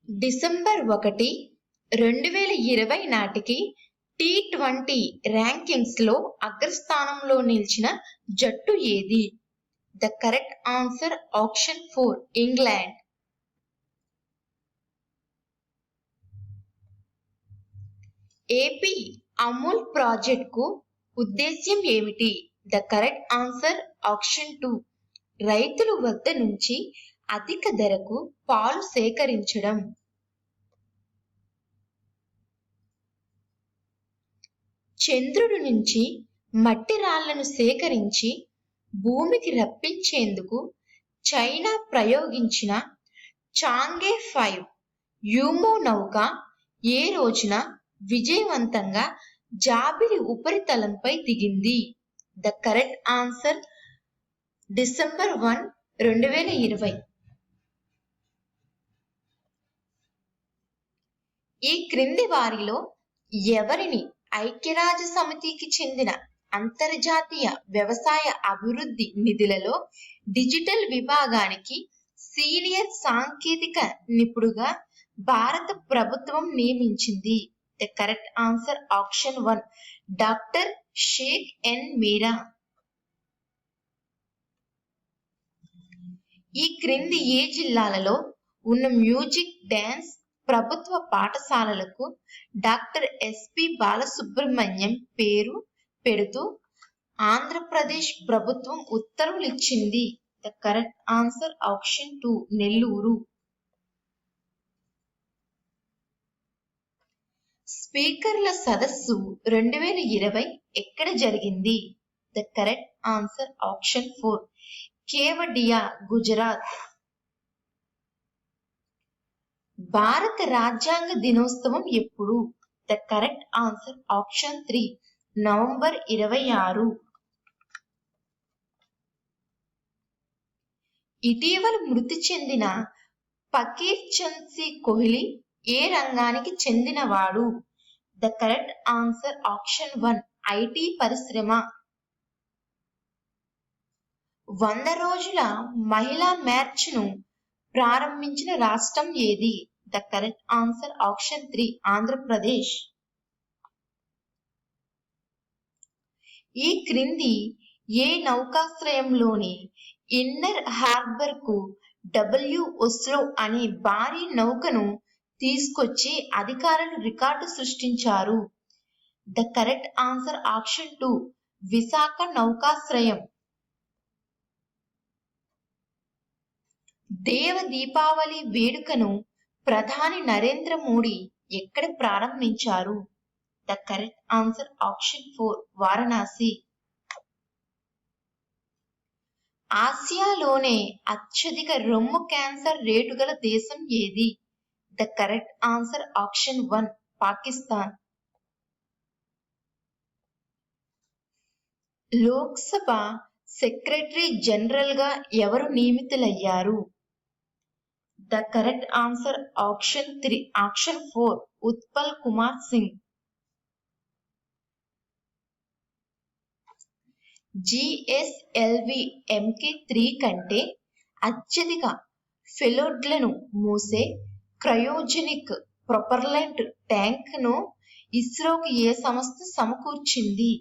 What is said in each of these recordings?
December 1, 2020 నాటికి T20 ర్యాంకింగ్స్లో అగ్రస్థానంలో నిలిచిన జట్టు ఏది? The correct answer option 4 England. AP Amul ప్రాజెక్టుకు ఉద్దేశ్యం ఏమిటి? ద కరెక్ట్ ఆన్సర్ ఆప్షన్ 2 రైతుల వద్ద నుంచి అధిక ధరకు పాలు సేకరించడం. చంద్రుడి నుంచి మట్టి రాళ్లను సేకరించి భూమికి రప్పించేందుకు చైనా ప్రయోగించిన చాంగే 5 యూమో నౌక ఏ రోజున విజయవంతంగా జాబిలి ఉపరితలంపై దిగింది? The correct answer December 1, 2020. ఈ క్రింది వారిలో ఎవరిని ఐక్యరాజ్య సమితికి చెందిన అంతర్జాతీయ వ్యవసాయ అభివృద్ధి నిధులలో డిజిటల్ విభాగానికి సీనియర్ సాంకేతిక నిపుణుడుగా భారత ప్రభుత్వం నియమించింది? The correct answer option 1 doctor Shaik N Meera. ఈ క్రింది ఏ జిల్లాలలో ఉన్న మ్యూజిక్ డ్యాన్స్ ప్రభుత్వ పాఠశాలలకు డాక్టర్ ఎస్పి బాలసుబ్రహ్మణ్యం పేరు పెడుతూ ఆంధ్రప్రదేశ్ ప్రభుత్వం ఉత్తర్వులు ఇచ్చింది? The correct answer option 2 Nellore. స్పీకర్ల సదస్సు 2020 ఎక్కడ జరిగింది? The correct answer option 4 Kevadia, Gujarat. భారత రాజ్యాంగ దినోత్సవం ఎప్పుడు? The correct answer option 3 November 26. ఇటీవల మృతి చెందిన ఫకీర్ చంద్ సింగ్ కోహ్లీ ఏ రంగానికి చెందినవాడు? The correct answer option 1 IT పరిశ్రమ. 100 రోజుల మహిళా మ్యాచ్ను ప్రారంభించిన రాష్ట్రం ఏది? The correct answer option 3 Andhra Pradesh. ఈ క్రింది ఏ నౌకాశ్రయంలోని ఇన్నర్ హార్బర్ కు డబ్ల్యూ ఓస్లో అనే భారీ నౌకను తీసుకొచ్చి అధికారులు రికార్డు సృష్టించారు? The correct answer option 2 Visakha నౌకాశ్రయం. దేవ దీపావళి వేడుకను ప్రధాని నరేంద్ర మోడీ ఎక్కడ ప్రారంభించారు? The correct answer option 4 Varanasi. ఆసియాలోనే అత్యధిక రొమ్ము క్యాన్సర్ రేటు గల దేశం ఏది? The correct answer option 1 Pakistan. Lok Sabha secretary general గా ఎవరు నియమితులయ్యారు? The correct answer option 4 Utpal Kumar Singh. GSLV MK3 కంటే అత్యధిక పెలోడ్లను మోసే క్రయోజెనిక్ ప్రొపర్లెంట్ ట్యాంక్ ను ఇస్రోకి ఏ సంస్థ సమకూర్చింది?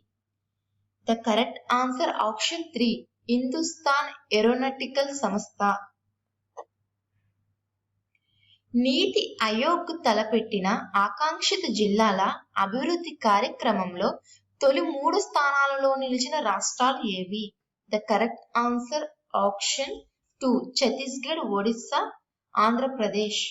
The correct answer option 3 Hindustan aeronautical సంస్థ. నీతి ఆయోగ్ తలపెట్టిన ఆకాంక్షిత జిల్లాల అభివృద్ధి కార్యక్రమంలో తొలి 3 స్థానాలలో నిలిచిన రాష్ట్రాలు ఏవి? The correct answer option 2 Chhattisgarh, Odisha, Andhra Pradesh.